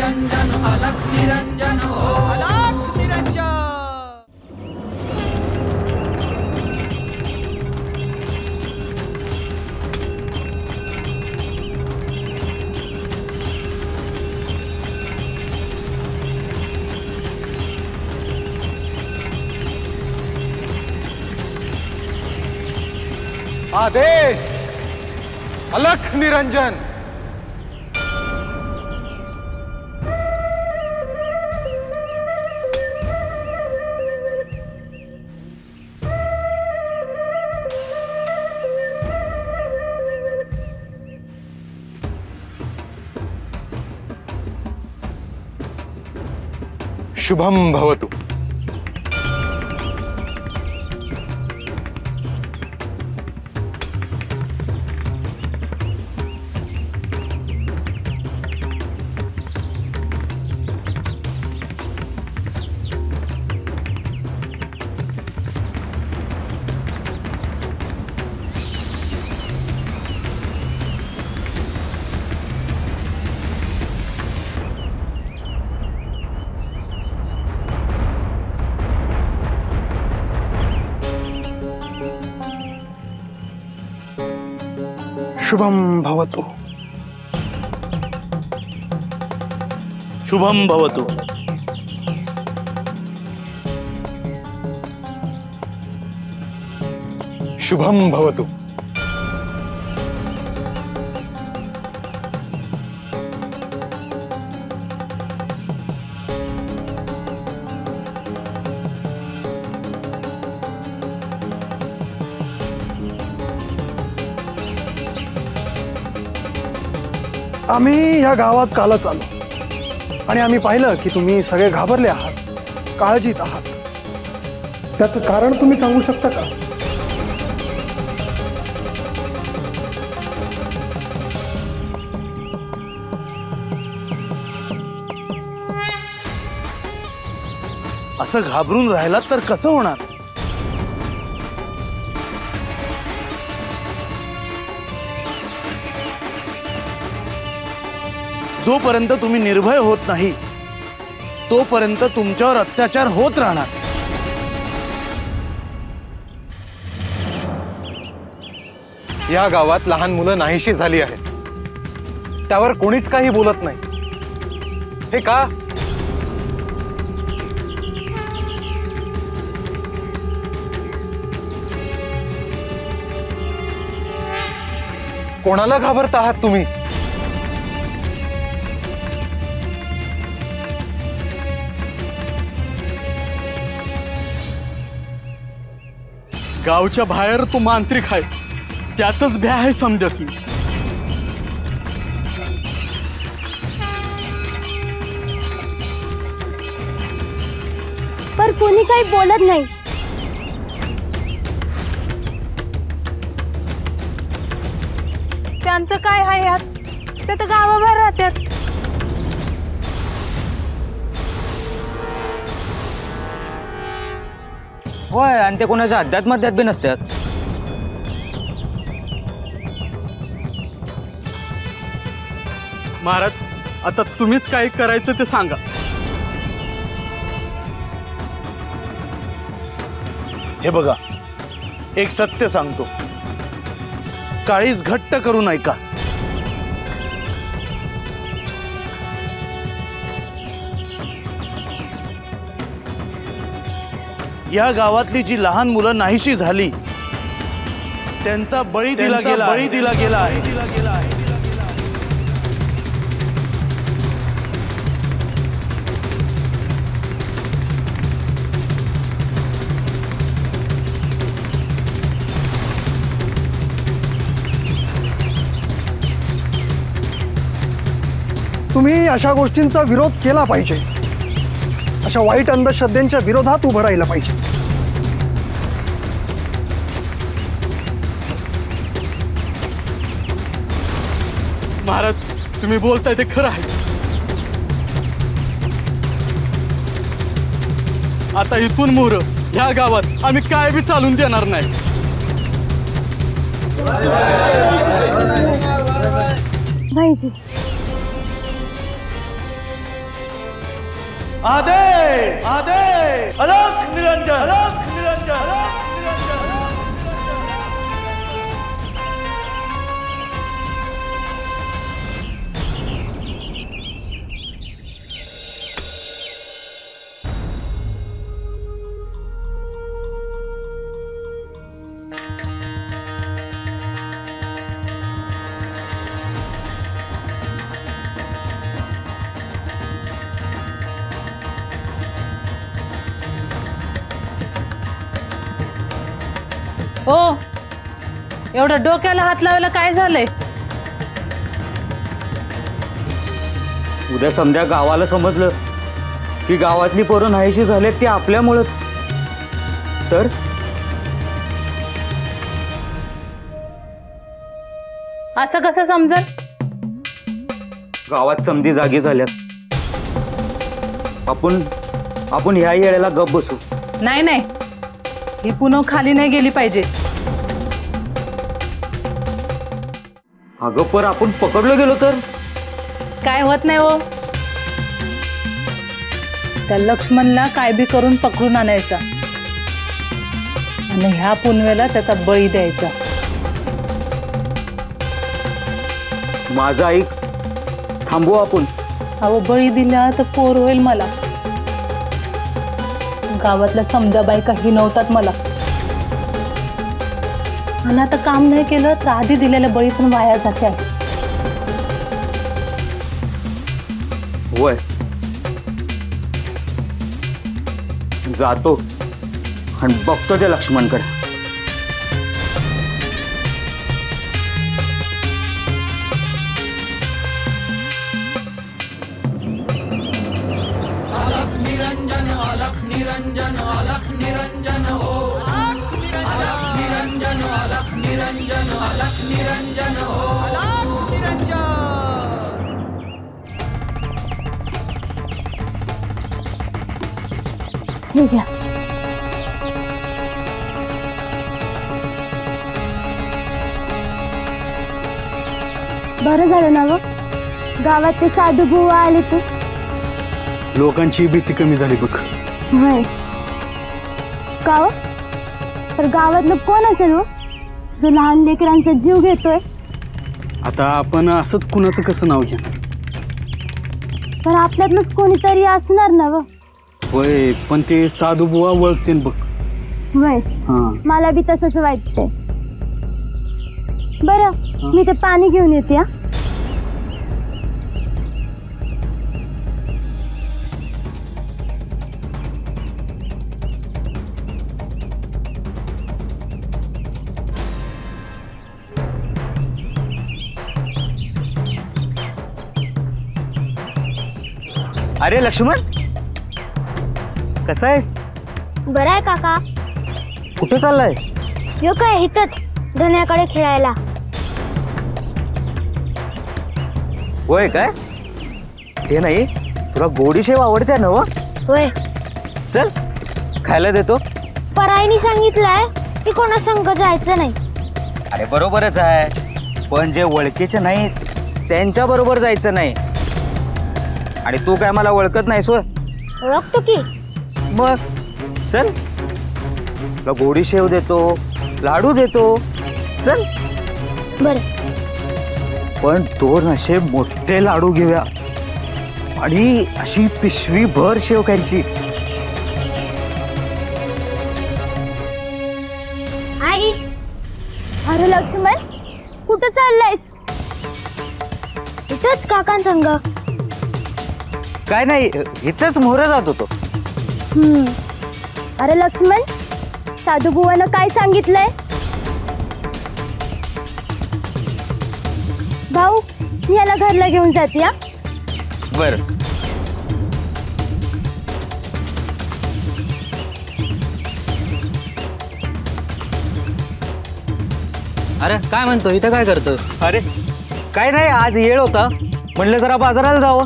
निरंजन अलख निरंजन हो अलख निरंजन। आदेश अलख निरंजन। शुभम भवतु। शुभम भवतु। शुभम भवतु। शुभम भवतु। आम्ही या गावात कालच आलो आणि आम्ही पाहिलं की तुम्ही सगळे घाबरले आहात, काळजीत आहात। त्याचं कारण तुम्ही सांगू शकता का? असं घाबरून राहिलात तर कसं होणार? जोपर्यंत तुम्ही निर्भय होत नाही तोपर्यंत तुमच्यावर अत्याचार होत राहणार। या गावात लहान मुलं नाहीशी झाली आहेत, त्यावर कोणीच काही बोलत नाही। हे का? कोणाला घाबरत आहात तुम्ही? गावच्या बाहेर तो मांत्रिक आहे, त्याचंच भ्या आहे समजसली। पर कोणी काही बोलत नाही। त्यांचं काय आहे यात? ते तर गावाबाहेर राहतात। होय, आणि ते कोणाच्या अध्यात्मात बी नसतात। महाराज, आता तुम्हीच काय करायचं ते सांगा। हे बघा, एक सत्य सांगतो, काळीज घट्ट करून ऐका। या गावातली जी लहान मुलं नाहीशी झाली त्यांचा बळी दिला गेला आहे। तुम्ही अशा गोष्टींचा विरोध केला पाहिजे, अशा वाईट अंधश्रद्धेच्या विरोधात उभं राहिलं पाहिजे। महाराज, तुम्ही बोलताय ते खरं आहे। आता इथून मोर ह्या गावात आम्ही काय बी चालून देणार नाही। भाईजी, आदेश आदेश अलख निरंजन अलख निरंजन अलख निरंजन। हो, एवढं डोक्याला हात लावायला काय झालंय? उद्या समध्या गावाला समजलं की गावातली पोरं नाहीशी झालेत ती आपल्यामुळंच, तर असं कसं समजल? गावात समधी जागी झाल्यात. आपण ह्या येळेला गप बसू. नाही नाही, ही पुन्हा खाली नाही गेली पाहिजे. अगं पर आपण पकडलो गेलो तर काय होत नाही हो. त्या लक्ष्मणला काय बी करून पकडून आणायचा आणि ह्या पुनवेला त्याचा बळी द्यायचा. माझं ऐक, थांबू आपण. अहो, बळी दिला तर पोर होईल मला. गावातल्या समजा बायका ही नव्हतात मला. आणि आता काम नाही केलं तर आधी दिलेल्या बळी पण वाया जाते. होय, जातो आणि बघतो त्या लक्ष्मणकडे. अलख निरंजन अलख निरंजन अलख निरंजन हो अलख निरंजन अलख निरंजन अलख निरंजन हो अलख निरंजन। हे घ्या. बरं झालं ना व गावात ते साधू बुवा आले ते. लोकांची भीती कमी झाली बघ. होय का हो? तर गावातलं कोण असेल हो जो लहान लेकरांचा जीव घेतोय? आता आपण असंच कुणाचं कसं नाव घ्या. पण आपल्यातलंच कोणीतरी असणार ना व. होय, पण ते साधू बुवा ओळखते बघ. होय, हा, मला बी तसंच वाटतंय. बरं, मी ते पाणी घेऊन येते. अरे लक्ष्मण, कसा आहेस? बरं आहे काका. कुठे चाललाय? यो काय इथंच धन्याकडे खेळायला. होय काय? ते नाही, तुला गोडी शेव आवडते ना? होय, चल खायला देतो. पराईनी सांगितलंय की कोणा संग जायचं नाही. अरे बरोबरच आहे, पण जे ओळखीचे नाहीत त्यांच्या बरोबर जायचं नाही. आणि तू काय मला ओळखत नाहीस? ओळखतो की. मग चल, तुला गोडी शेव देतो, लाडू देतो. चल. बर, पण 2 असे मोठे लाडू घेऊया आणि अशी पिशवी भर शेव खायची. आई. अरे लक्ष्मण, कुठं चाललायस? इथंच काकांसंग. काय नाही, इथंच मोहरा जात होतो. अरे लक्ष्मण, साधू बुवानं काय सांगितलंय? भाऊ, याला घरला घेऊन जाते. हा, बर. अरे काय म्हणतो, इथं काय करतो? अरे काय नाही, आज येळ होता, म्हणलं जरा बाजाराला जावं.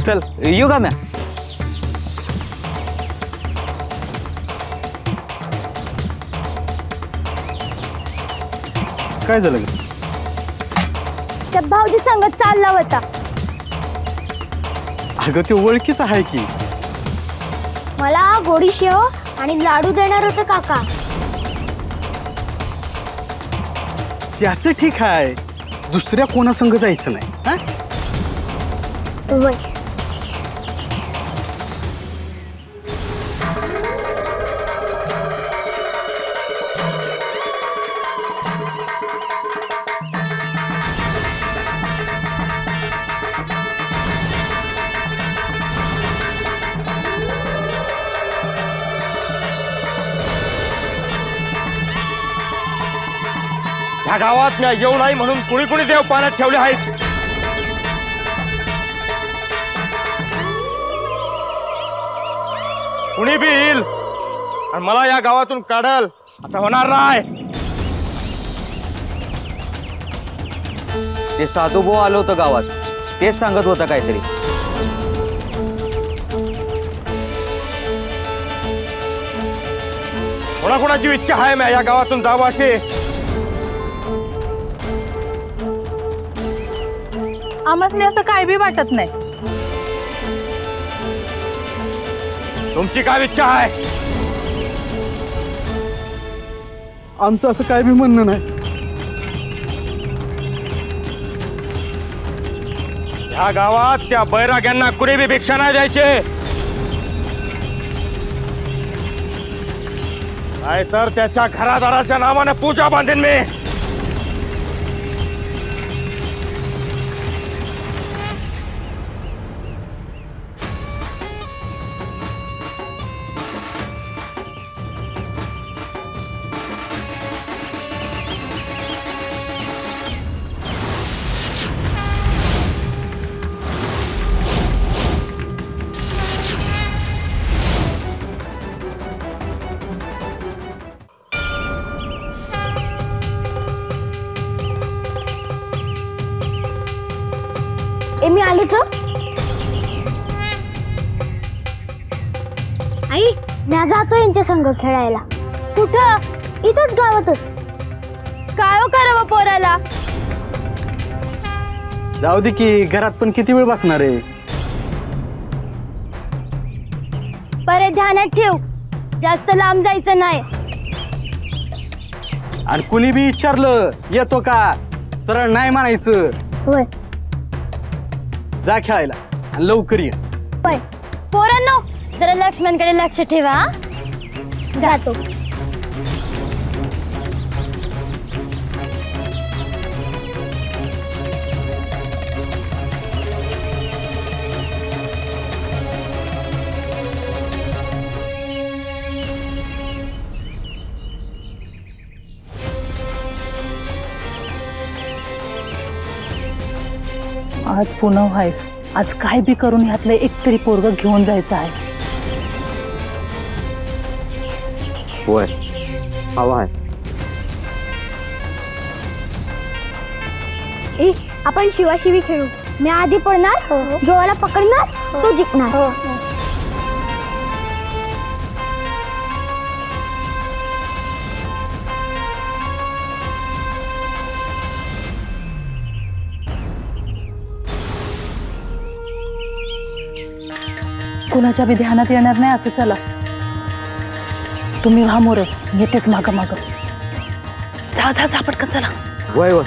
चल येऊ का? म्या काय झालं? त्या भाऊजी संगत चालला होता. अगं ते ओळखीचं आहे की. मला गोडी शेव आणि लाडू देणार होते काका. त्याचं ठीक आहे, दुसऱ्या कोणासंग जायचं नाही. हा वय. ह्या गावात मी येऊ नाही म्हणून कुणी कुणी देव पाण्यात ठेवले आहेत. कुणी बी येईल आणि मला या गावातून काढल असं होणार नाही. ते साधूभाऊ आलं होतं गावात, तेच सांगत होतं काहीतरी. कोणाकोणाची इच्छा आहे मी या गावातून जावं अशी. आम्हाला असं काय बी वाटत नाही. तुमची काय इच्छा आहे? आमचं असं काय बी म्हणणं नाही. ह्या गावात त्या बैराग्यांना कुणी बी भिक्षा नाही द्यायचे, नाही तर त्याच्या घरादाराच्या नावाने पूजा बांधेन मी. मी आलीच. आई, मी जातो यांच्या संग खेळायला. कुठं? इथंच गावातच. काय हो करावं पोराला? जाऊ दे की, घरात पण किती वेळ बसणार आहे. बरे ध्यानात ठेव, जास्त लांब जायचं नाही. आणि कुणी बी विचारलं येतो का, सरळ नाही म्हणायचं. होय जा खेळायला आणि लवकर ये. होय. पोरांनो, जरा लक्ष्मणकडे लक्ष ठेवा. जातो. आज पुनव आहे, आज काय बी करून ह्यातलं एकतरी पोरग घेऊन जायचं आहे. होय, हवा आहे. ए, आपण शिवाशिवी खेळू. मी आधी पडणार, जोवाला पकडणार, तो जिंकणार. कुणाच्या बी ध्यानात येणार नाही असं. चला तुम्ही व्हा मोर, येतेच माग माग. जा जा जा पटकन चला. वय वय.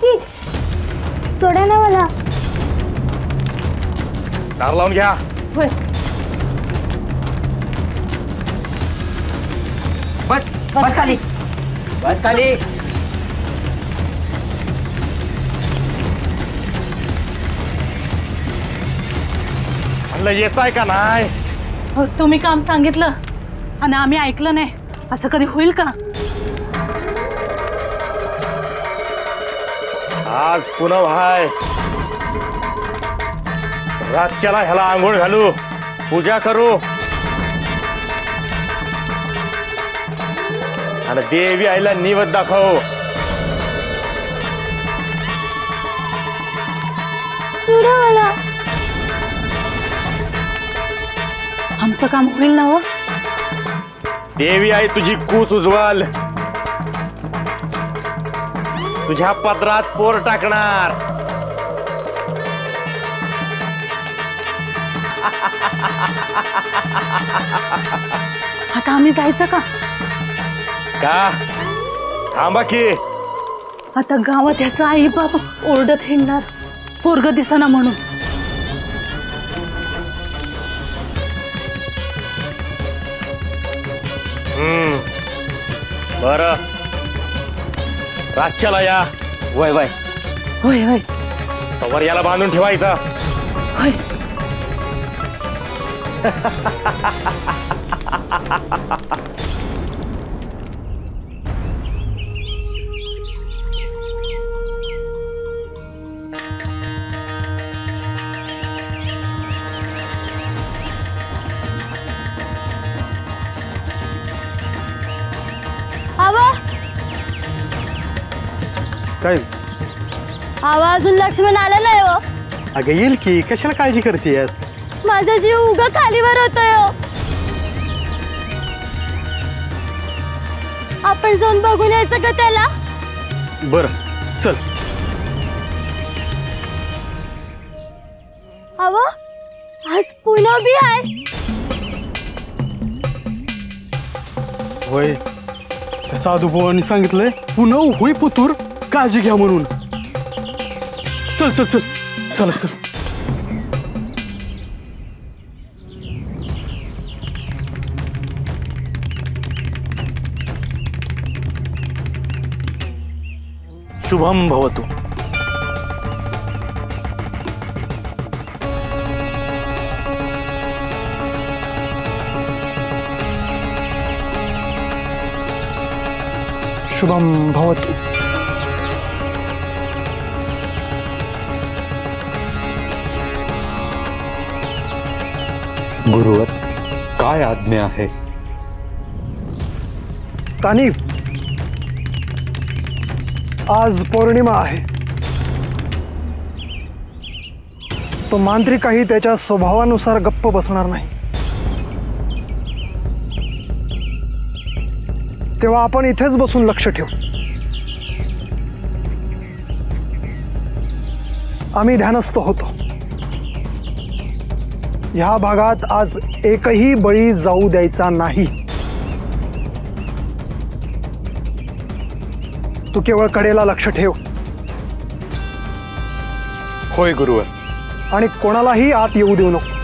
काकी सोडा ना मला. दार लावून घ्या. होय. बस बस खाली, बस खाली. म्हणलं येत आहे का नाही? हो, तुम्ही काम सांगितलं आणि आम्ही ऐकलं नाही, असं कधी होईल का? आज पुनव हाय. रातच्याला ह्याला आंघोळ घालू, पूजा करू आणि देवी आईला निवद दाखव. सोडा मला. आमचं काम होईल ना हो? देवी आई तुझी कूस उजवाल, तुझ्या पदरात पोर टाकणार. आता आम्ही जायचं का? का थांबा की. आता गावात ह्याचा आई बाप ओरडत हिंडणार, पोरग दिसना म्हणून. बरं, रातच्याला या. वय वय. होय होय तवर याला बांधून ठेवायचं. होय. काय आवाज लक्ष्मण आला नाही हो. अगं येईल की, कशाला काळजी करतेस? माझा जीव उगा खालीवर होतोय हो. आपण जाऊन बघून यायचं का त्याला? बरं चल. अहो आज पुनव बी आहे. होय, त्या साधू भावांनी सांगितलंय पुनव होई पुतूर, काळजी घ्या म्हणून. चल चल चल चल चल. शुभम भवतु. शुभम भवतु. गुरुवर, काय आज्ञा आहे? तानी, आज पौर्णिमा आहे. तो मांत्रिकही त्याच्या स्वभावानुसार गप्प बसणार नाही. तेव्हा आपण इथेच बसून लक्ष ठेवू. आम्ही ध्यानस्थ होतो. ह्या भागात आज एकही बळी जाऊ द्यायचा नाही. तू केवळ कडेला लक्ष ठेव. होय गुरुवर. आणि कोणालाही आत येऊ देऊ नको.